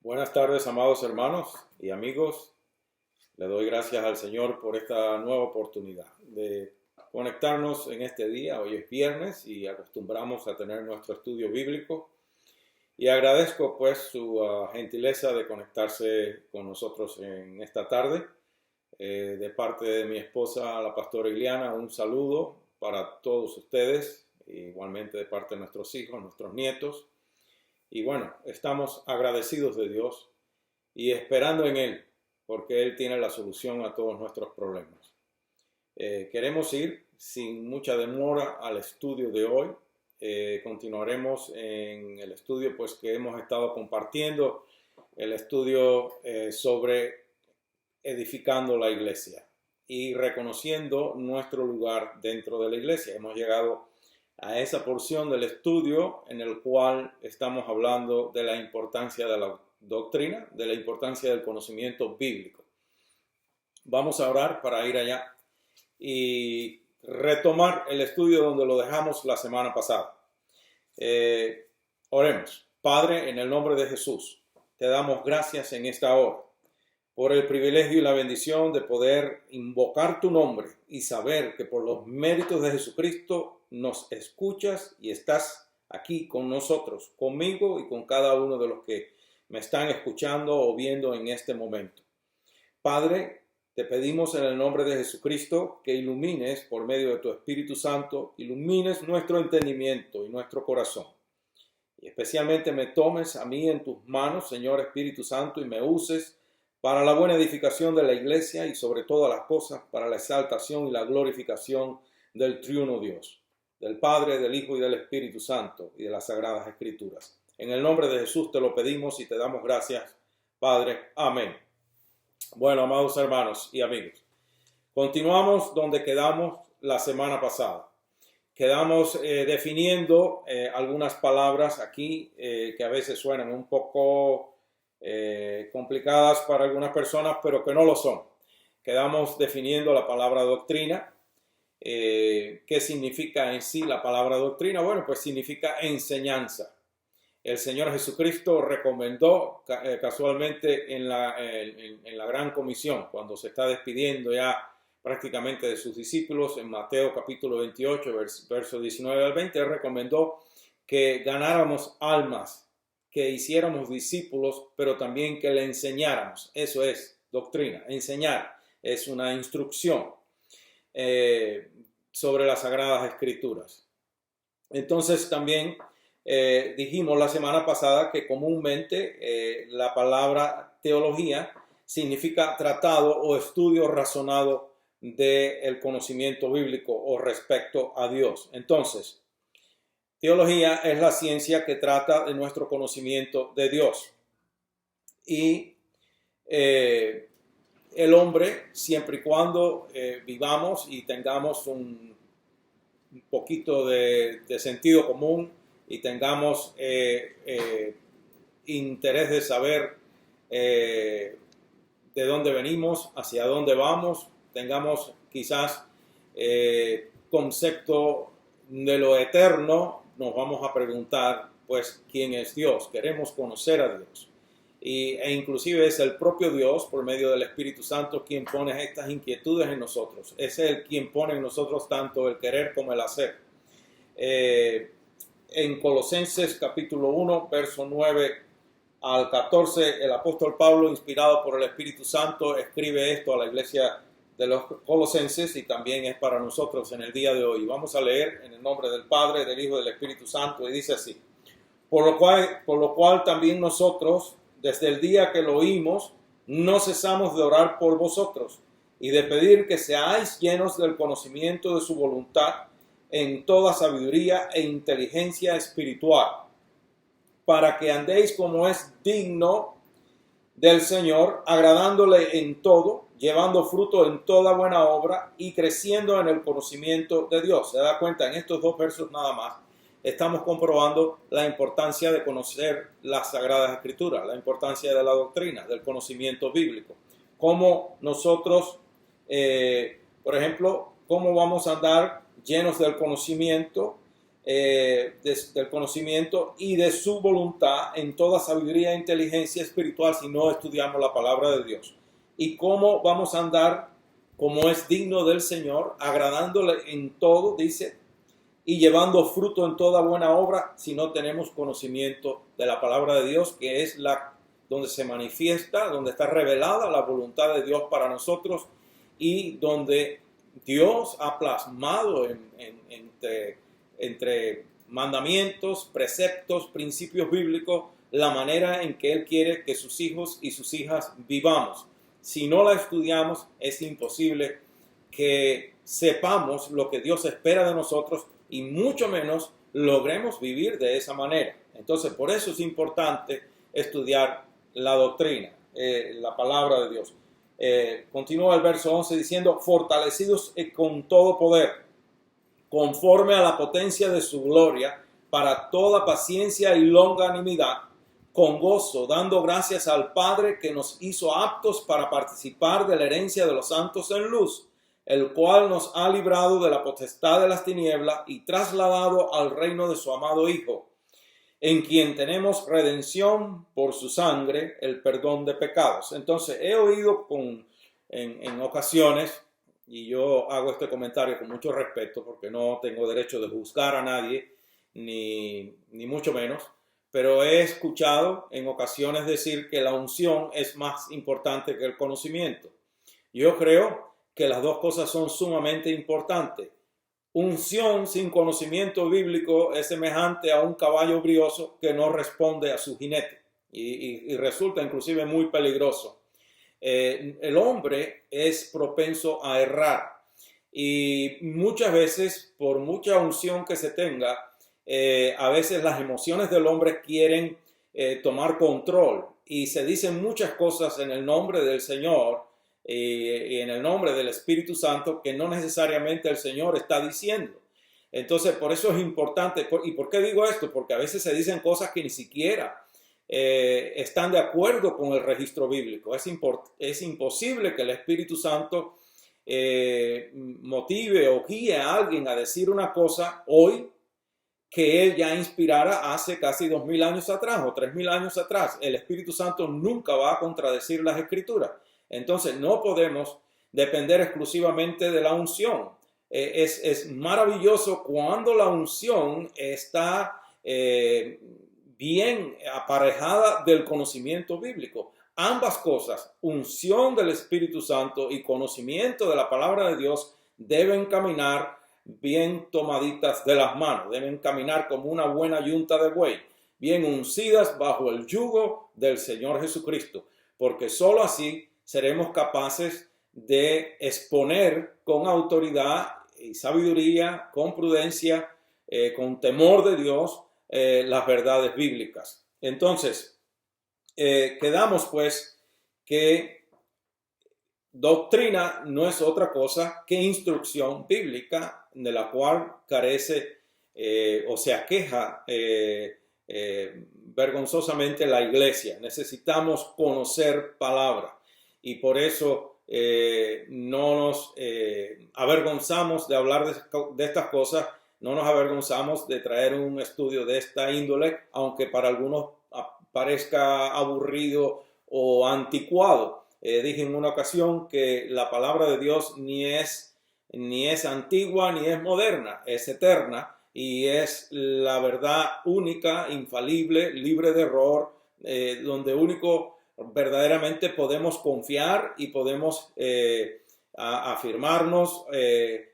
Buenas tardes, amados hermanos y amigos. Le doy gracias al Señor por esta nueva oportunidad de conectarnos en este día. Hoy es viernes y acostumbramos a tener nuestro estudio bíblico. Y agradezco pues su gentileza de conectarse con nosotros en esta tarde. De parte de mi esposa, la pastora Iliana, un saludo para todos ustedes. Igualmente de parte de nuestros hijos, nuestros nietos. Y bueno, estamos agradecidos de Dios y esperando en Él, porque Él tiene la solución a todos nuestros problemas. Queremos ir sin mucha demora al estudio de hoy. Continuaremos en el estudio pues que hemos estado compartiendo, el estudio sobre edificando la iglesia y reconociendo nuestro lugar dentro de la iglesia. Hemos llegado a esa porción del estudio en el cual estamos hablando de la importancia de la doctrina, de la importancia del conocimiento bíblico. Vamos a orar para ir allá y retomar el estudio donde lo dejamos la semana pasada. Oremos. Padre, en el nombre de Jesús, te damos gracias en esta hora por el privilegio y la bendición de poder invocar tu nombre y saber que por los méritos de Jesucristo nos escuchas y estás aquí con nosotros, conmigo y con cada uno de los que me están escuchando o viendo en este momento. Padre, te pedimos en el nombre de Jesucristo que ilumines por medio de tu Espíritu Santo, ilumines nuestro entendimiento y nuestro corazón. Y especialmente me tomes a mí en tus manos, Señor Espíritu Santo, y me uses para la buena edificación de la iglesia y sobre todas las cosas para la exaltación y la glorificación del triuno Dios, del Padre, del Hijo y del Espíritu Santo y de las Sagradas Escrituras. En el nombre de Jesús te lo pedimos y te damos gracias, Padre. Amén. Bueno, amados hermanos y amigos, continuamos donde quedamos la semana pasada. Quedamos definiendo algunas palabras aquí que a veces suenan un poco complicadas para algunas personas, pero que no lo son. Quedamos definiendo la palabra doctrina. ¿Qué significa en sí la palabra doctrina? Bueno, pues significa enseñanza. El Señor Jesucristo recomendó casualmente en la Gran Comisión, cuando se está despidiendo ya prácticamente de sus discípulos, en Mateo capítulo 28, verso 19 al 20, Él recomendó que ganáramos almas, que hiciéramos discípulos, pero también que le enseñáramos. Eso es doctrina. Enseñar es una instrucción sobre las Sagradas Escrituras. Entonces también dijimos la semana pasada que comúnmente la palabra teología significa tratado o estudio razonado del conocimiento bíblico o respecto a Dios. Entonces, teología es la ciencia que trata de nuestro conocimiento de Dios. Y el hombre, siempre y cuando vivamos y tengamos un poquito de sentido común y tengamos interés de saber de dónde venimos, hacia dónde vamos, tengamos quizás concepto de lo eterno, nos vamos a preguntar, pues, ¿quién es Dios? Queremos conocer a Dios. E inclusive es el propio Dios, por medio del Espíritu Santo, quien pone estas inquietudes en nosotros. Es Él quien pone en nosotros tanto el querer como el hacer. En Colosenses capítulo 1, verso 9 al 14, el apóstol Pablo, inspirado por el Espíritu Santo, escribe esto a la iglesia de los Colosenses y también es para nosotros en el día de hoy. Vamos a leer en el nombre del Padre, del Hijo y del Espíritu Santo, y dice así: por lo cual también nosotros, desde el día que lo oímos, no cesamos de orar por vosotros y de pedir que seáis llenos del conocimiento de su voluntad en toda sabiduría e inteligencia espiritual, para que andéis como es digno del Señor, agradándole en todo, llevando fruto en toda buena obra y creciendo en el conocimiento de Dios. Se da cuenta, en estos dos versos nada más, estamos comprobando la importancia de conocer las Sagradas Escrituras, la importancia de la doctrina, del conocimiento bíblico. Cómo nosotros, por ejemplo, cómo vamos a andar llenos del conocimiento del conocimiento y de su voluntad en toda sabiduría e inteligencia espiritual si no estudiamos la palabra de Dios. Y cómo vamos a andar como es digno del Señor, agradándole en todo, dice, y llevando fruto en toda buena obra si no tenemos conocimiento de la palabra de Dios, que es donde se manifiesta, donde está revelada la voluntad de Dios para nosotros y donde Dios ha plasmado entre mandamientos, preceptos, principios bíblicos, la manera en que Él quiere que sus hijos y sus hijas vivamos. Si no la estudiamos, es imposible que sepamos lo que Dios espera de nosotros y mucho menos logremos vivir de esa manera. Entonces, por eso es importante estudiar la doctrina, la palabra de Dios. Continúa el verso 11 diciendo, fortalecidos con todo poder, conforme a la potencia de su gloria, para toda paciencia y longanimidad, con gozo, dando gracias al Padre que nos hizo aptos para participar de la herencia de los santos en luz, el cual nos ha librado de la potestad de las tinieblas y trasladado al reino de su amado Hijo, en quien tenemos redención por su sangre, el perdón de pecados. Entonces, he oído en ocasiones, y yo hago este comentario con mucho respeto, porque no tengo derecho de juzgar a nadie, ni mucho menos, pero he escuchado en ocasiones decir que la unción es más importante que el conocimiento. Yo creo que las dos cosas son sumamente importantes. Unción sin conocimiento bíblico es semejante a un caballo brioso que no responde a su jinete y resulta inclusive muy peligroso. El hombre es propenso a errar y muchas veces, por mucha unción que se tenga, a veces las emociones del hombre quieren tomar control y se dicen muchas cosas en el nombre del Señor y en el nombre del Espíritu Santo que no necesariamente el Señor está diciendo. Entonces, por eso es importante. ¿Y por qué digo esto? Porque a veces se dicen cosas que ni siquiera están de acuerdo con el registro bíblico. Es imposible que el Espíritu Santo motive o guíe a alguien a decir una cosa hoy que él ya inspirara hace casi 2000 años atrás o 3000 años atrás. El Espíritu Santo nunca va a contradecir las Escrituras. Entonces no podemos depender exclusivamente de la unción. Es maravilloso cuando la unción está bien aparejada del conocimiento bíblico. Ambas cosas, unción del Espíritu Santo y conocimiento de la palabra de Dios, deben caminar bien tomaditas de las manos, deben caminar como una buena yunta de buey, bien uncidas bajo el yugo del Señor Jesucristo, porque sólo así seremos capaces de exponer con autoridad y sabiduría, con prudencia, con temor de Dios, las verdades bíblicas. Entonces, quedamos pues que doctrina no es otra cosa que instrucción bíblica de la cual carece o se aqueja vergonzosamente la iglesia. Necesitamos conocer palabra y por eso no nos avergonzamos de hablar de estas cosas, no nos avergonzamos de traer un estudio de esta índole, aunque para algunos parezca aburrido o anticuado. Dije en una ocasión que la palabra de Dios ni es antigua ni es moderna, es eterna y es la verdad única, infalible, libre de error, donde único verdaderamente podemos confiar y podemos afirmarnos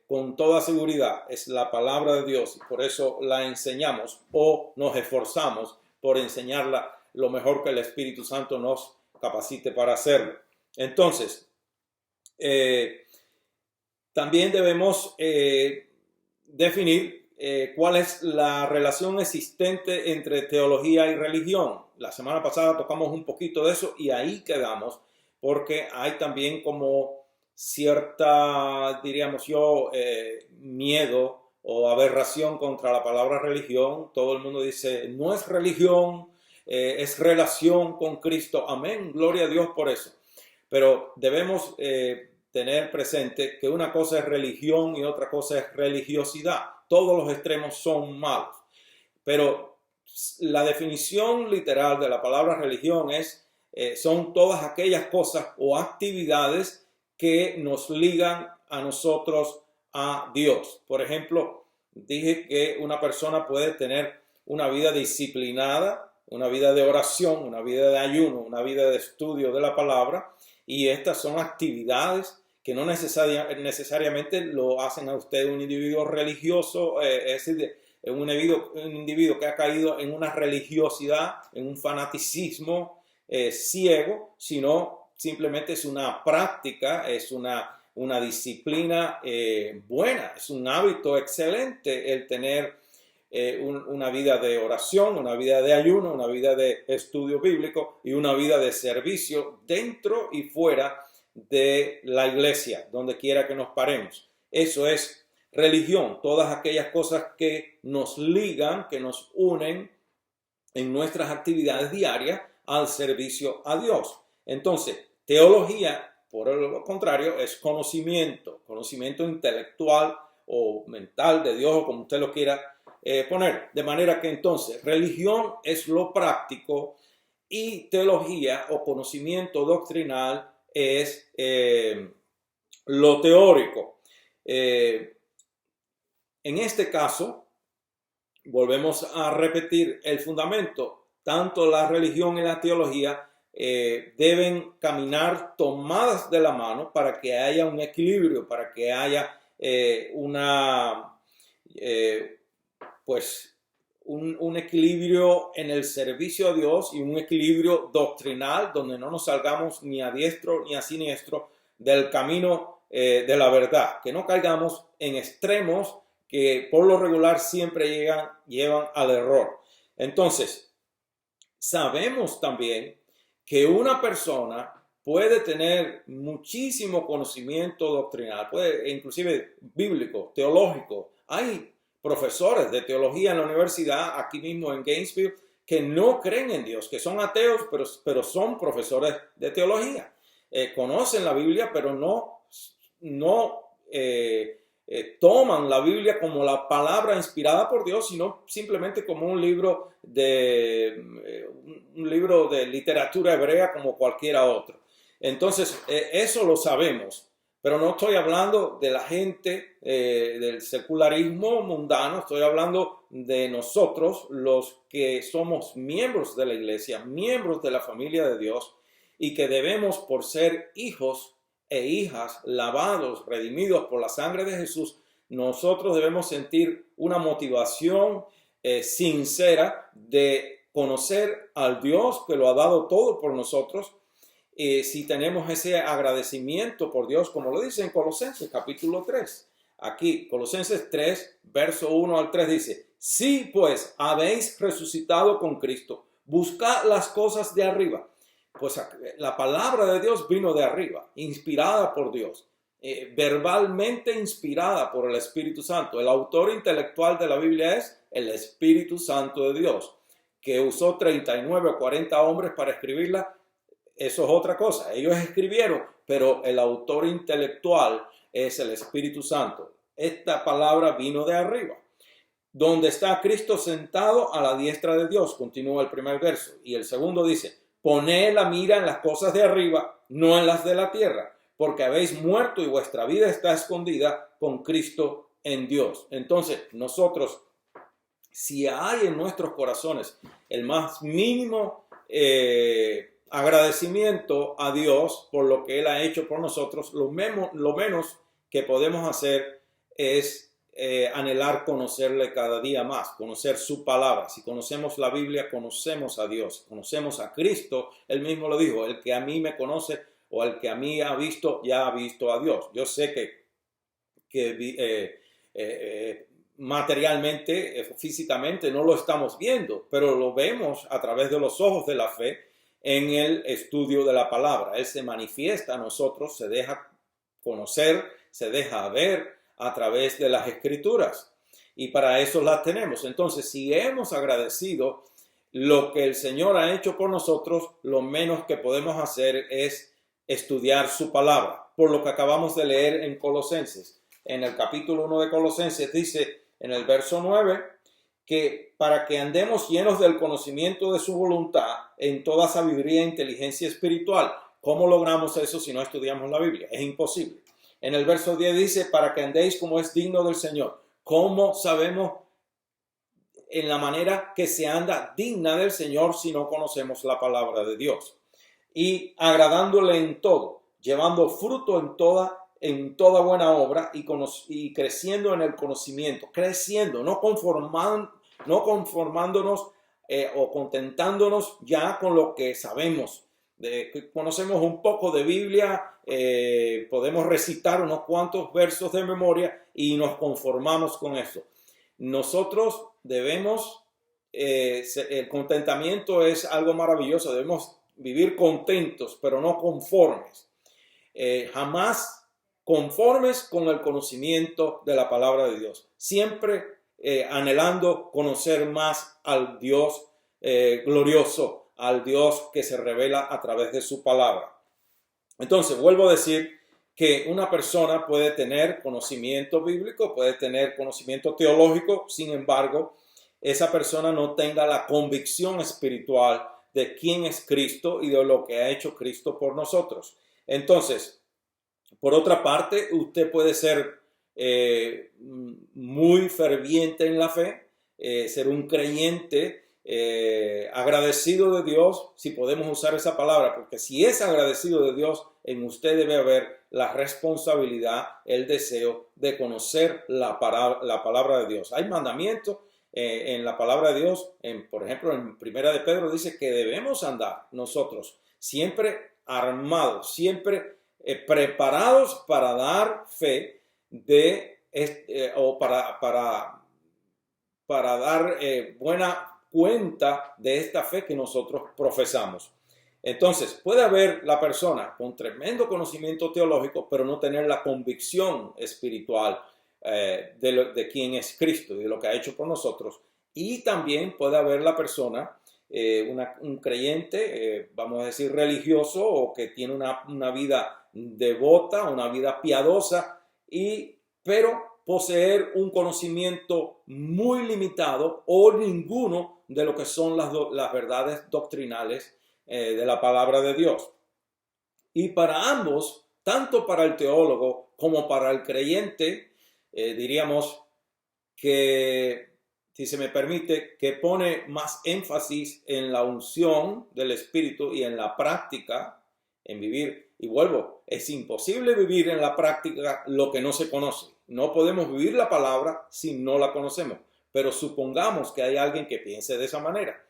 con toda seguridad. Es la palabra de Dios y por eso la enseñamos o nos esforzamos por enseñarla lo mejor que el Espíritu Santo nos capacite para hacerlo. Entonces, también debemos definir cuál es la relación existente entre teología y religión. La semana pasada tocamos un poquito de eso y ahí quedamos, porque hay también como cierta, diríamos yo, miedo o aberración contra la palabra religión. Todo el mundo dice, no es religión, es relación con Cristo. Amén, gloria a Dios por eso. Pero debemos tener presente que una cosa es religión y otra cosa es religiosidad. Todos los extremos son malos. Pero la definición literal de la palabra religión son todas aquellas cosas o actividades que nos ligan a nosotros a Dios. Por ejemplo, dije que una persona puede tener una vida disciplinada, una vida de oración, una vida de ayuno, una vida de estudio de la palabra, y estas son actividades que no necesariamente lo hacen a usted un individuo religioso, es decir, un individuo que ha caído en una religiosidad, en un fanaticismo ciego, sino simplemente es una práctica, es una disciplina buena, es un hábito excelente el tener una vida de oración, una vida de ayuno, una vida de estudio bíblico y una vida de servicio dentro y fuera de la iglesia, donde quiera que nos paremos. Eso es religión, todas aquellas cosas que nos ligan, que nos unen en nuestras actividades diarias al servicio a Dios. Entonces, teología, por lo contrario, es conocimiento intelectual o mental de Dios, o como usted lo quiera poner. De manera que entonces, religión es lo práctico y teología o conocimiento doctrinal es lo teórico. En este caso, volvemos a repetir el fundamento. Tanto la religión y la teología deben caminar tomadas de la mano para que haya un equilibrio, para que haya un equilibrio en el servicio a Dios y un equilibrio doctrinal donde no nos salgamos ni a diestro ni a siniestro del camino de la verdad, que no caigamos en extremos que por lo regular siempre llevan al error. Entonces, sabemos también que una persona puede tener muchísimo conocimiento doctrinal, inclusive bíblico, teológico. Hay profesores de teología en la universidad, aquí mismo en Gainesville, que no creen en Dios, que son ateos, pero son profesores de teología. Conocen la Biblia, pero no toman la Biblia como la palabra inspirada por Dios, sino simplemente como un libro de literatura hebrea como cualquiera otro. Entonces, eso lo sabemos. Pero no estoy hablando de la gente del secularismo mundano, estoy hablando de nosotros, los que somos miembros de la iglesia, miembros de la familia de Dios, y que debemos, por ser hijos e hijas lavados, redimidos por la sangre de Jesús, nosotros debemos sentir una motivación sincera de conocer al Dios que lo ha dado todo por nosotros. Si tenemos ese agradecimiento por Dios, como lo dice en Colosenses capítulo 3. Aquí, Colosenses 3, verso 1 al 3 dice: si pues habéis resucitado con Cristo, buscad las cosas de arriba. Pues la palabra de Dios vino de arriba, inspirada por Dios, verbalmente inspirada por el Espíritu Santo. El autor intelectual de la Biblia es el Espíritu Santo de Dios, que usó 39 o 40 hombres para escribirla. Eso es otra cosa. Ellos escribieron, pero el autor intelectual es el Espíritu Santo. Esta palabra vino de arriba. Donde está Cristo sentado a la diestra de Dios, continúa el primer verso. Y el segundo dice: poned la mira en las cosas de arriba, no en las de la tierra, porque habéis muerto y vuestra vida está escondida con Cristo en Dios. Entonces, nosotros, si hay en nuestros corazones el más mínimo agradecimiento a Dios por lo que Él ha hecho por nosotros, lo menos que podemos hacer es anhelar conocerle cada día más, conocer su palabra. Si conocemos la Biblia, conocemos a Dios, conocemos a Cristo. Él mismo lo dijo: el que a mí me conoce o el que a mí ha visto, ya ha visto a Dios. Yo sé que materialmente, físicamente no lo estamos viendo, pero lo vemos a través de los ojos de la fe en el estudio de la palabra. Él se manifiesta a nosotros, se deja conocer, se deja ver a través de las Escrituras, y para eso las tenemos. Entonces, si hemos agradecido lo que el Señor ha hecho por nosotros, lo menos que podemos hacer es estudiar su palabra, por lo que acabamos de leer en Colosenses. En el capítulo 1 de Colosenses dice: en el verso 9, que para que andemos llenos del conocimiento de su voluntad en toda sabiduría e inteligencia espiritual. ¿Cómo logramos eso si no estudiamos la Biblia? Es imposible. En el verso 10 dice, para que andéis como es digno del Señor. ¿Cómo sabemos en la manera que se anda digna del Señor si no conocemos la palabra de Dios? Y agradándole en todo, llevando fruto en toda buena obra y creciendo en el conocimiento, creciendo, no conformándonos o contentándonos ya con lo que sabemos. Conocemos un poco de Biblia, podemos recitar unos cuantos versos de memoria y nos conformamos con eso. Nosotros debemos, el contentamiento es algo maravilloso, debemos vivir contentos, pero no conformes. Jamás conformes con el conocimiento de la palabra de Dios. Siempre anhelando conocer más al Dios glorioso, al Dios que se revela a través de su palabra. Entonces, vuelvo a decir que una persona puede tener conocimiento bíblico, puede tener conocimiento teológico, sin embargo, esa persona no tenga la convicción espiritual de quién es Cristo y de lo que ha hecho Cristo por nosotros. Entonces, por otra parte, usted puede ser muy ferviente en la fe, ser un creyente agradecido de Dios, si podemos usar esa palabra, porque si es agradecido de Dios, en usted debe haber la responsabilidad, el deseo de conocer la palabra de Dios. Hay mandamientos en la palabra de Dios, por ejemplo, en Primera de Pedro dice que debemos andar nosotros siempre armados, siempre preparados para dar fe o para dar buena cuenta de esta fe que nosotros profesamos. Entonces, puede haber la persona con tremendo conocimiento teológico, pero no tener la convicción espiritual de quién es Cristo y de lo que ha hecho por nosotros. Y también puede haber la persona, un creyente, vamos a decir religioso, o que tiene una vida devota, una vida piadosa, pero poseer un conocimiento muy limitado o ninguno de lo que son las verdades doctrinales de la palabra de Dios. Y para ambos, tanto para el teólogo como para el creyente, diríamos que, si se me permite, que pone más énfasis en la unción del Espíritu y en la práctica, en vivir. Y vuelvo, es imposible vivir en la práctica lo que no se conoce. No podemos vivir la palabra si no la conocemos. Pero supongamos que hay alguien que piense de esa manera.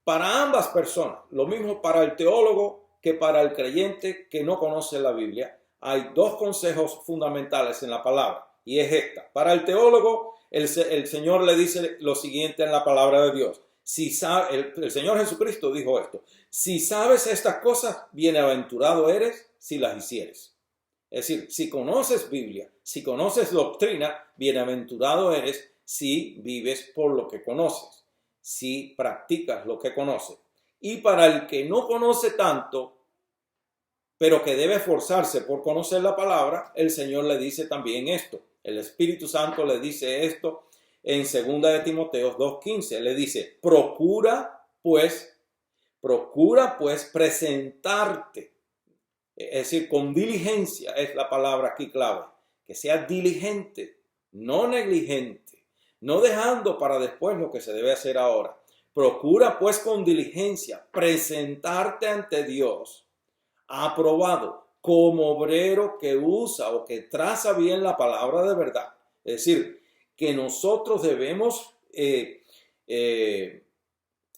Para ambas personas, lo mismo para el teólogo que para el creyente que no conoce la Biblia, hay dos consejos fundamentales en la palabra. Y es esta. Para el teólogo, el Señor le dice lo siguiente en la palabra de Dios. El Señor Jesucristo dijo esto. Si sabes estas cosas, bienaventurado eres si las hicieres. Es decir, si conoces Biblia, si conoces doctrina, bienaventurado eres si vives por lo que conoces, si practicas lo que conoces. Y para el que no conoce tanto, pero que debe esforzarse por conocer la palabra, el Señor le dice también esto. El Espíritu Santo le dice esto en 2 de Timoteo 2:15. Le dice, procura pues presentarte. Es decir, con diligencia es la palabra aquí clave. Que sea diligente, no negligente, no dejando para después lo que se debe hacer ahora. Procura pues con diligencia presentarte ante Dios, aprobado, como obrero que usa o que traza bien la palabra de verdad. Es decir, que nosotros debemos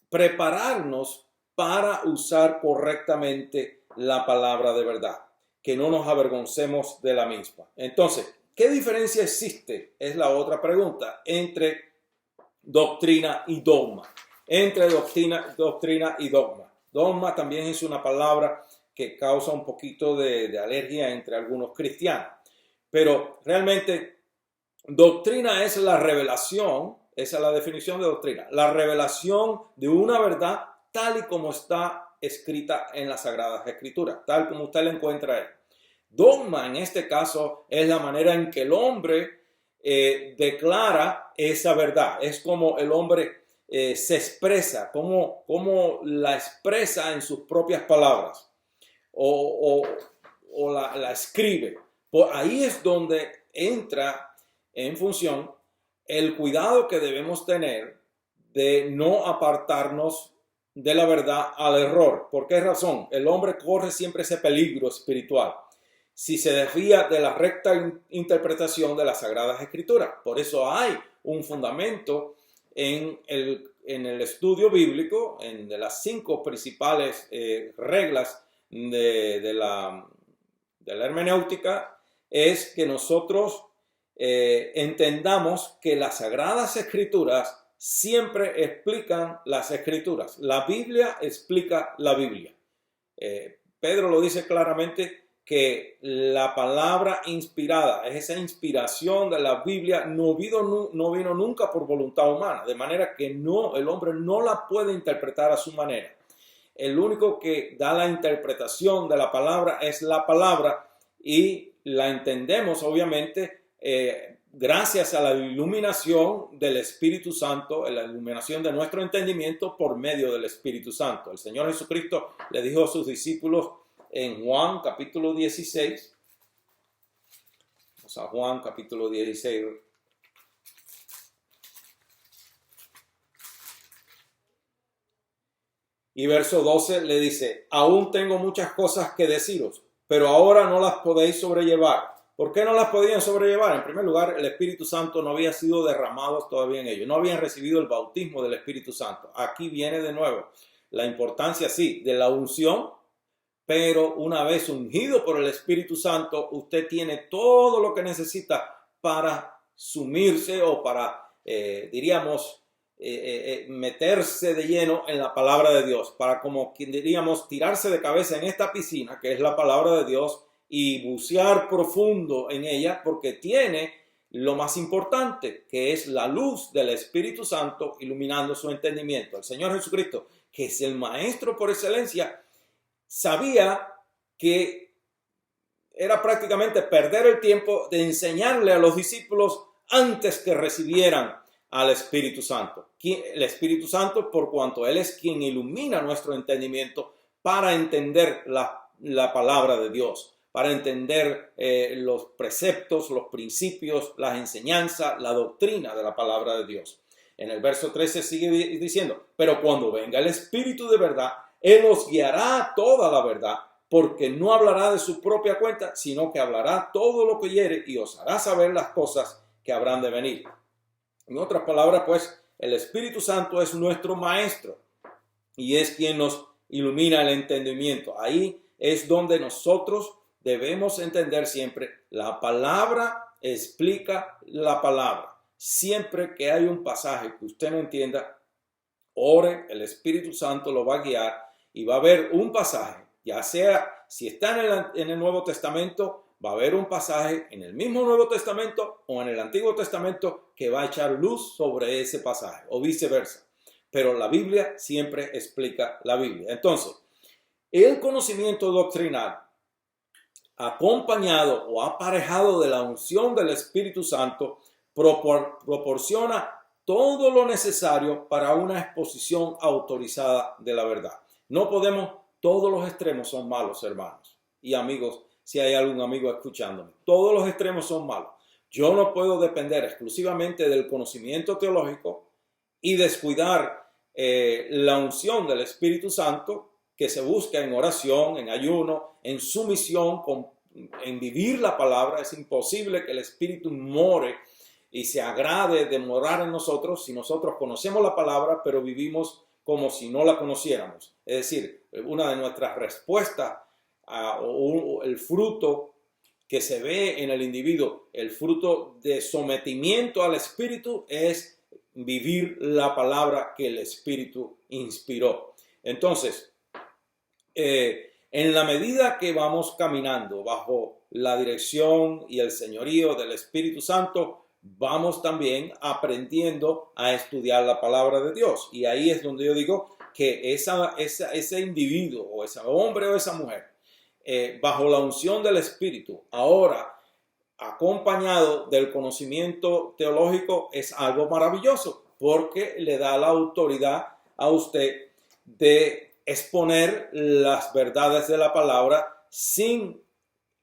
prepararnos para usar correctamente la palabra de verdad, que no nos avergoncemos de la misma. Entonces, ¿qué diferencia existe? Es la otra pregunta, entre doctrina y dogma. Entre doctrina y dogma. Dogma también es una palabra que causa un poquito de alergia entre algunos cristianos. Pero realmente doctrina es la revelación, esa es la definición de doctrina, la revelación de una verdad tal y como está escrita en las Sagradas Escrituras, tal como usted la encuentra ahí. Dogma en este caso es la manera en que el hombre declara esa verdad. Es como el hombre se expresa, como la expresa en sus propias palabras o la escribe. Por ahí es donde entra en función el cuidado que debemos tener de no apartarnos de la verdad al error. ¿Por qué razón? El hombre corre siempre ese peligro espiritual si se desvía de la recta interpretación de las Sagradas Escrituras. Por eso hay un fundamento en el estudio bíblico, de las 5 principales reglas de la hermenéutica, es que nosotros entendamos que las Sagradas Escrituras siempre explican las Escrituras. La Biblia explica la Biblia. Pedro lo dice claramente, que la palabra inspirada, esa inspiración de la Biblia no vino nunca por voluntad humana, de manera que el hombre no la puede interpretar a su manera. El único que da la interpretación de la palabra es la palabra, y la entendemos obviamente gracias a la iluminación del Espíritu Santo, la iluminación de nuestro entendimiento por medio del Espíritu Santo. El Señor Jesucristo le dijo a sus discípulos en Juan capítulo 16, vamos a Juan capítulo 16, y verso 12 le dice: aún tengo muchas cosas que deciros, pero ahora no las podéis sobrellevar. ¿Por qué no las podían sobrellevar? En primer lugar, el Espíritu Santo no había sido derramado todavía en ellos, no habían recibido el bautismo del Espíritu Santo. Aquí viene de nuevo la importancia, sí, de la unción. Pero una vez ungido por el Espíritu Santo, usted tiene todo lo que necesita para sumirse o para, meterse de lleno en la palabra de Dios. Para, como diríamos, tirarse de cabeza en esta piscina, que es la palabra de Dios, y bucear profundo en ella, porque tiene lo más importante, que es la luz del Espíritu Santo iluminando su entendimiento. El Señor Jesucristo, que es el Maestro por excelencia, sabía que era prácticamente perder el tiempo de enseñarle a los discípulos antes que recibieran al Espíritu Santo. El Espíritu Santo, por cuanto Él es quien ilumina nuestro entendimiento para entender la palabra de Dios, para entender los preceptos, los principios, las enseñanzas, la doctrina de la palabra de Dios. En el verso 13 sigue diciendo: pero cuando venga el Espíritu de verdad, Él os guiará a toda la verdad, porque no hablará de su propia cuenta, sino que hablará todo lo que oyere y os hará saber las cosas que habrán de venir. En otras palabras, pues, el Espíritu Santo es nuestro maestro y es quien nos ilumina el entendimiento. Ahí es donde nosotros debemos entender siempre: la palabra explica la palabra. Siempre que hay un pasaje que usted no entienda, ore, el Espíritu Santo lo va a guiar y va a haber un pasaje, ya sea si está en el Nuevo Testamento, va a haber un pasaje en el mismo Nuevo Testamento o en el Antiguo Testamento que va a echar luz sobre ese pasaje, o viceversa. Pero la Biblia siempre explica la Biblia. Entonces, el conocimiento doctrinal acompañado o aparejado de la unción del Espíritu Santo proporciona todo lo necesario para una exposición autorizada de la verdad. No podemos, todos los extremos son malos, hermanos y amigos, si hay algún amigo escuchándome. Todos los extremos son malos. Yo no puedo depender exclusivamente del conocimiento teológico y descuidar la unción del Espíritu Santo que se busca en oración, en ayuno, en sumisión, en vivir la palabra. Es imposible que el Espíritu more y se agrade de morar en nosotros si nosotros conocemos la palabra, pero vivimos como si no la conociéramos. Es decir, una de nuestras respuestas o el fruto que se ve en el individuo, el fruto de sometimiento al Espíritu, es vivir la palabra que el Espíritu inspiró. Entonces, en la medida que vamos caminando bajo la dirección y el señorío del Espíritu Santo, vamos también aprendiendo a estudiar la palabra de Dios. Y ahí es donde yo digo que ese individuo o ese hombre o esa mujer, bajo la unción del Espíritu, ahora acompañado del conocimiento teológico es algo maravilloso, porque le da la autoridad a usted de exponer las verdades de la palabra sin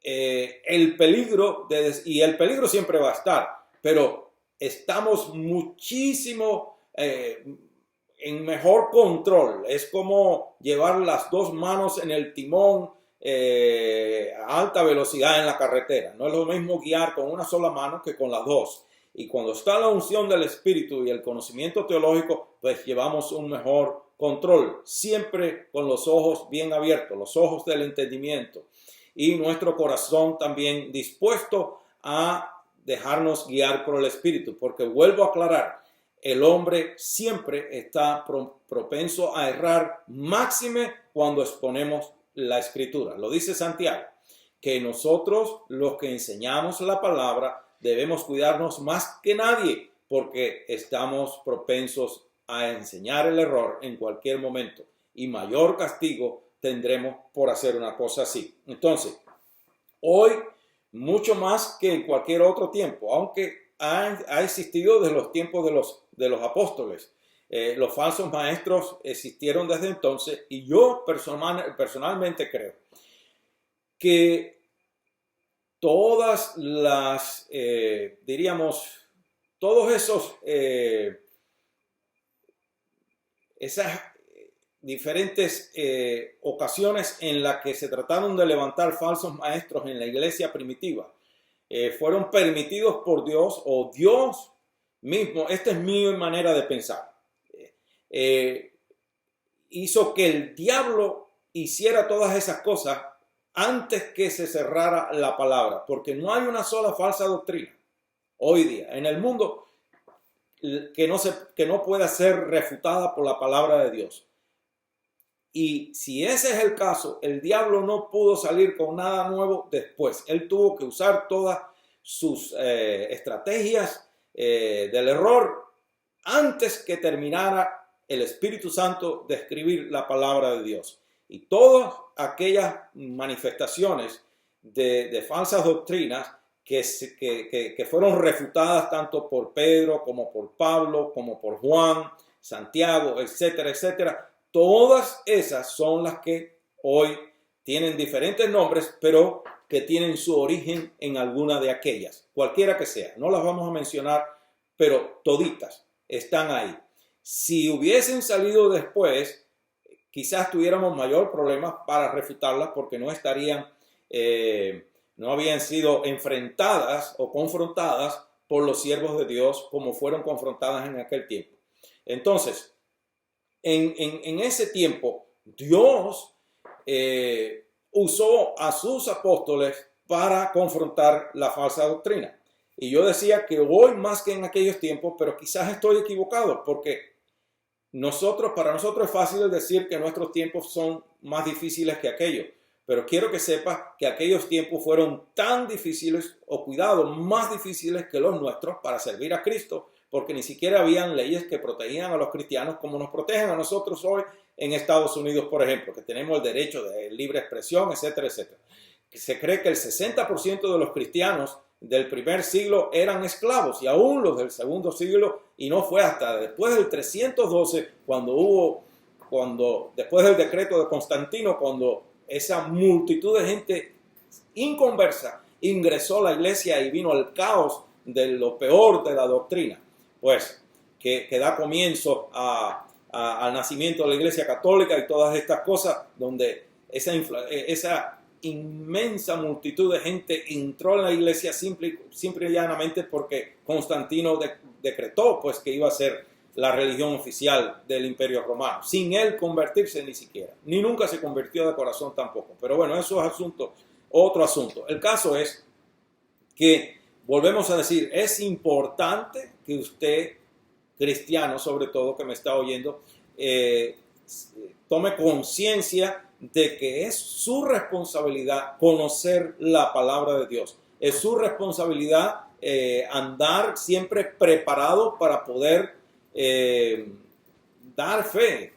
el peligro, y el peligro siempre va a estar, pero estamos muchísimo en mejor control. Es como llevar las dos manos en el timón a alta velocidad en la carretera. No es lo mismo guiar con una sola mano que con las dos. Y cuando está la unción del Espíritu y el conocimiento teológico, pues llevamos un mejor control, siempre con los ojos bien abiertos, los ojos del entendimiento, y nuestro corazón también dispuesto a dejarnos guiar por el Espíritu, porque vuelvo a aclarar, el hombre siempre está propenso a errar, máxime cuando exponemos la Escritura. Lo dice Santiago, que nosotros los que enseñamos la palabra debemos cuidarnos más que nadie, porque estamos propensos a enseñar el error en cualquier momento, y mayor castigo tendremos por hacer una cosa así. Entonces, hoy, mucho más que en cualquier otro tiempo, aunque ha existido desde los tiempos de los apóstoles, los falsos maestros existieron desde entonces, y yo personalmente creo que todas las, todos esas diferentes ocasiones en las que se trataron de levantar falsos maestros en la iglesia primitiva, fueron permitidos por Dios, o Dios mismo, esta es mi manera de pensar, hizo que el diablo hiciera todas esas cosas antes que se cerrara la palabra, porque no hay una sola falsa doctrina hoy día en el mundo que no pueda ser refutada por la palabra de Dios. Y si ese es el caso, el diablo no pudo salir con nada nuevo después. Él tuvo que usar todas sus estrategias del error antes que terminara el Espíritu Santo de escribir la palabra de Dios. Y todas aquellas manifestaciones de falsas doctrinas que fueron refutadas tanto por Pedro como por Pablo, como por Juan, Santiago, etcétera, etcétera, todas esas son las que hoy tienen diferentes nombres, pero que tienen su origen en alguna de aquellas, cualquiera que sea. No las vamos a mencionar, pero toditas están ahí. Si hubiesen salido después, quizás tuviéramos mayor problema para refutarlas, porque no habían sido enfrentadas o confrontadas por los siervos de Dios como fueron confrontadas en aquel tiempo. Entonces, en ese tiempo, Dios usó a sus apóstoles para confrontar la falsa doctrina. Y yo decía que hoy más que en aquellos tiempos, pero quizás estoy equivocado, porque para nosotros es fácil decir que nuestros tiempos son más difíciles que aquellos. Pero quiero que sepas que aquellos tiempos fueron tan difíciles, o cuidado, más difíciles que los nuestros para servir a Cristo, porque ni siquiera habían leyes que protegían a los cristianos como nos protegen a nosotros hoy en Estados Unidos, por ejemplo, que tenemos el derecho de libre expresión, etcétera, etcétera. Se cree que el 60% de los cristianos del primer siglo eran esclavos, y aún los del segundo siglo, y no fue hasta después del 312, después del decreto de Constantino, cuando esa multitud de gente inconversa ingresó a la iglesia y vino el caos de lo peor de la doctrina, pues que da comienzo al nacimiento de la iglesia católica y todas estas cosas, donde esa inmensa multitud de gente entró en la iglesia simple y llanamente porque Constantino decretó pues que iba a ser la religión oficial del Imperio Romano, sin él convertirse ni siquiera, ni nunca se convirtió de corazón tampoco. Pero bueno, eso es otro asunto. El caso es que, volvemos a decir, es importante que usted, cristiano sobre todo, que me está oyendo, tome conciencia de que es su responsabilidad conocer la palabra de Dios. Es su responsabilidad andar siempre preparado para poder dar fe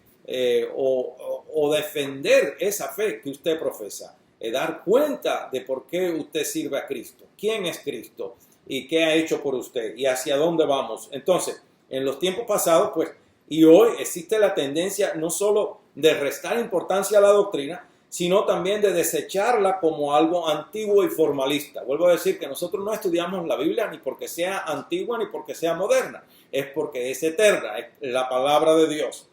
o defender esa fe que usted profesa. dar cuenta de por qué usted sirve a Cristo, quién es Cristo y qué ha hecho por usted y hacia dónde vamos. Entonces, en los tiempos pasados, pues, y hoy existe la tendencia no solo de restar importancia a la doctrina, sino también de desecharla como algo antiguo y formalista. Vuelvo a decir que nosotros no estudiamos la Biblia ni porque sea antigua ni porque sea moderna, es porque es eterna, es la palabra de Dios.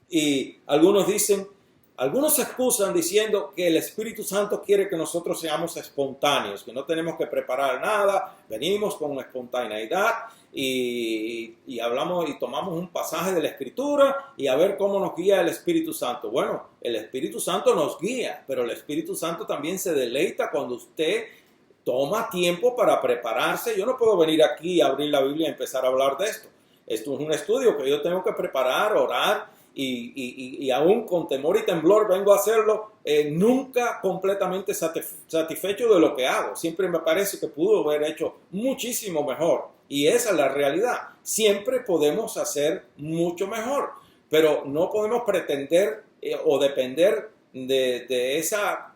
Y algunos se excusan diciendo que el Espíritu Santo quiere que nosotros seamos espontáneos, que no tenemos que preparar nada, venimos con espontaneidad y hablamos y tomamos un pasaje de la Escritura y a ver cómo nos guía el Espíritu Santo. Bueno, el Espíritu Santo nos guía, pero el Espíritu Santo también se deleita cuando usted toma tiempo para prepararse. Yo no puedo venir aquí a abrir la Biblia y empezar a hablar de esto. Esto es un estudio que yo tengo que preparar, orar, y aún con temor y temblor vengo a hacerlo, nunca completamente satisfecho de lo que hago. Siempre me parece que pudo haber hecho muchísimo mejor. Y esa es la realidad. Siempre podemos hacer mucho mejor, pero no podemos pretender o depender de esa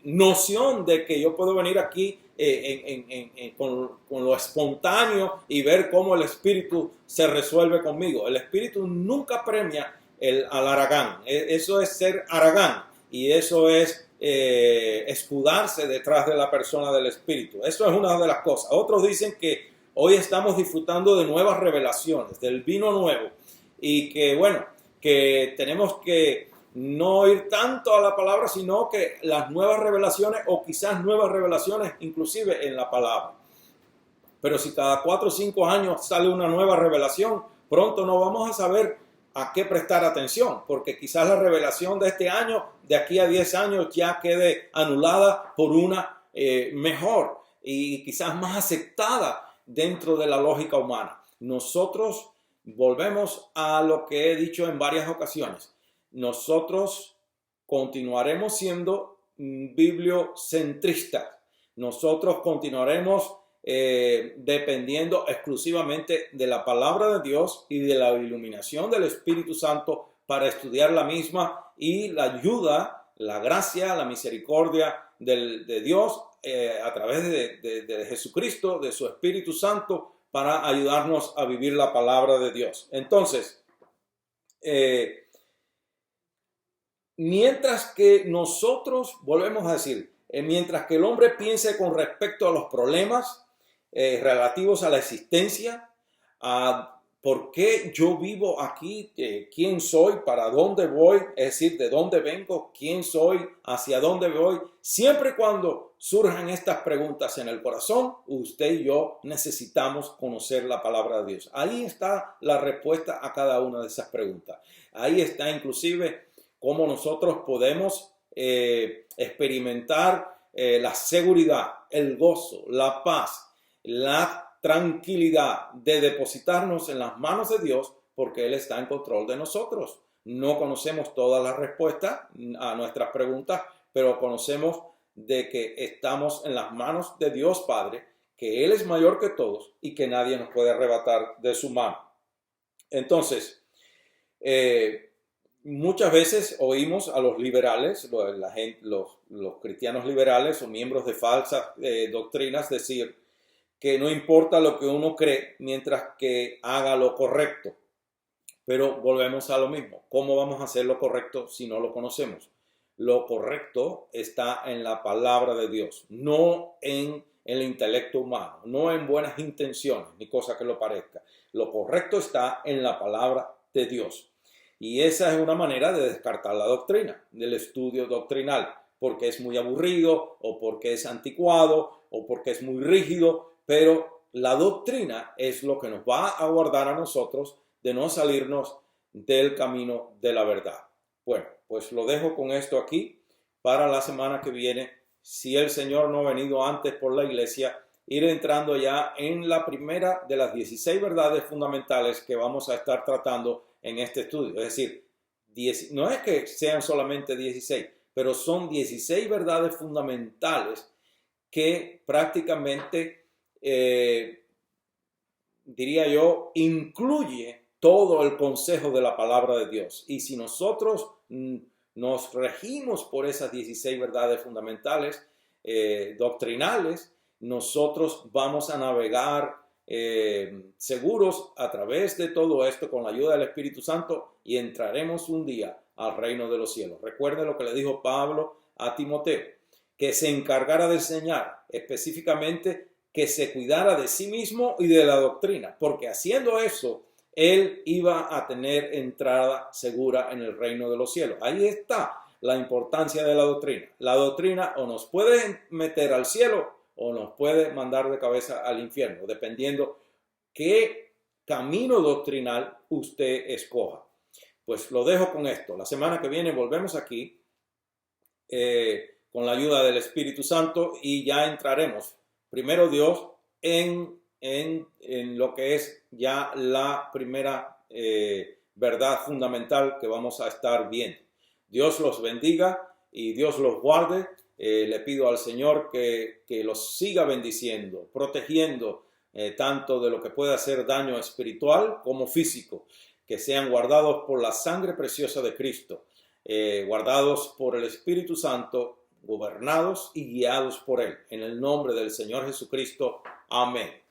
noción de que yo puedo venir aquí con lo espontáneo y ver cómo el Espíritu se resuelve conmigo. El Espíritu nunca premia al haragán. Eso es ser haragán y eso es escudarse detrás de la persona del Espíritu. Eso es una de las cosas. Otros dicen que hoy estamos disfrutando de nuevas revelaciones, del vino nuevo, y que bueno, que tenemos que no ir tanto a la palabra, sino que las nuevas revelaciones o quizás nuevas revelaciones inclusive en la palabra. Pero si cada 4 o 5 años sale una nueva revelación, pronto no vamos a saber a qué prestar atención, porque quizás la revelación de este año, de aquí a 10 años, ya quede anulada por una mejor y quizás más aceptada dentro de la lógica humana. Nosotros volvemos a lo que he dicho en varias ocasiones. Nosotros continuaremos siendo bibliocentristas. Nosotros continuaremos dependiendo exclusivamente de la palabra de Dios y de la iluminación del Espíritu Santo para estudiar la misma y la ayuda, la gracia, la misericordia de Dios a través de Jesucristo, de su Espíritu Santo, para ayudarnos a vivir la palabra de Dios. Entonces, mientras que nosotros, volvemos a decir, mientras que el hombre piense con respecto a los problemas relativos a la existencia, a por qué yo vivo aquí, quién soy, para dónde voy, es decir, de dónde vengo, quién soy, hacia dónde voy, siempre y cuando surjan estas preguntas en el corazón, usted y yo necesitamos conocer la palabra de Dios. Ahí está la respuesta a cada una de esas preguntas. Ahí está inclusive cómo nosotros podemos experimentar la seguridad, el gozo, la paz, la tranquilidad de depositarnos en las manos de Dios porque Él está en control de nosotros. No conocemos todas las respuestas a nuestras preguntas, pero conocemos de que estamos en las manos de Dios Padre, que Él es mayor que todos y que nadie nos puede arrebatar de su mano. Entonces, muchas veces oímos a los liberales, los cristianos liberales o miembros de falsas doctrinas decir que no importa lo que uno cree mientras que haga lo correcto. Pero volvemos a lo mismo. ¿Cómo vamos a hacer lo correcto si no lo conocemos? Lo correcto está en la palabra de Dios, no en el intelecto humano, no en buenas intenciones, ni cosa que lo parezca. Lo correcto está en la palabra de Dios. Y esa es una manera de descartar la doctrina, del estudio doctrinal, porque es muy aburrido, o porque es anticuado, o porque es muy rígido, pero la doctrina es lo que nos va a guardar a nosotros de no salirnos del camino de la verdad. Bueno, pues lo dejo con esto aquí para la semana que viene. Si el Señor no ha venido antes por la iglesia, ir entrando ya en la primera de las 16 verdades fundamentales que vamos a estar tratando en este estudio. Es decir, no es que sean solamente 16, pero son 16 verdades fundamentales que prácticamente, diría yo, incluye todo el consejo de la palabra de Dios. Y si nosotros nos regimos por esas 16 verdades fundamentales, doctrinales, nosotros vamos a navegar seguros a través de todo esto con la ayuda del Espíritu Santo y entraremos un día al reino de los cielos. Recuerde lo que le dijo Pablo a Timoteo, que se encargara de enseñar, específicamente que se cuidara de sí mismo y de la doctrina, porque haciendo eso, él iba a tener entrada segura en el reino de los cielos. Ahí está la importancia de la doctrina. La doctrina o nos puede meter al cielo o nos puede mandar de cabeza al infierno, dependiendo qué camino doctrinal usted escoja. Pues lo dejo con esto. La semana que viene volvemos aquí con la ayuda del Espíritu Santo y ya entraremos, primero Dios, en lo que es ya la primera verdad fundamental que vamos a estar viendo. Dios los bendiga y Dios los guarde. Le pido al Señor que los siga bendiciendo, protegiendo tanto de lo que pueda hacer daño espiritual como físico, que sean guardados por la sangre preciosa de Cristo, guardados por el Espíritu Santo, gobernados y guiados por Él. En el nombre del Señor Jesucristo. Amén.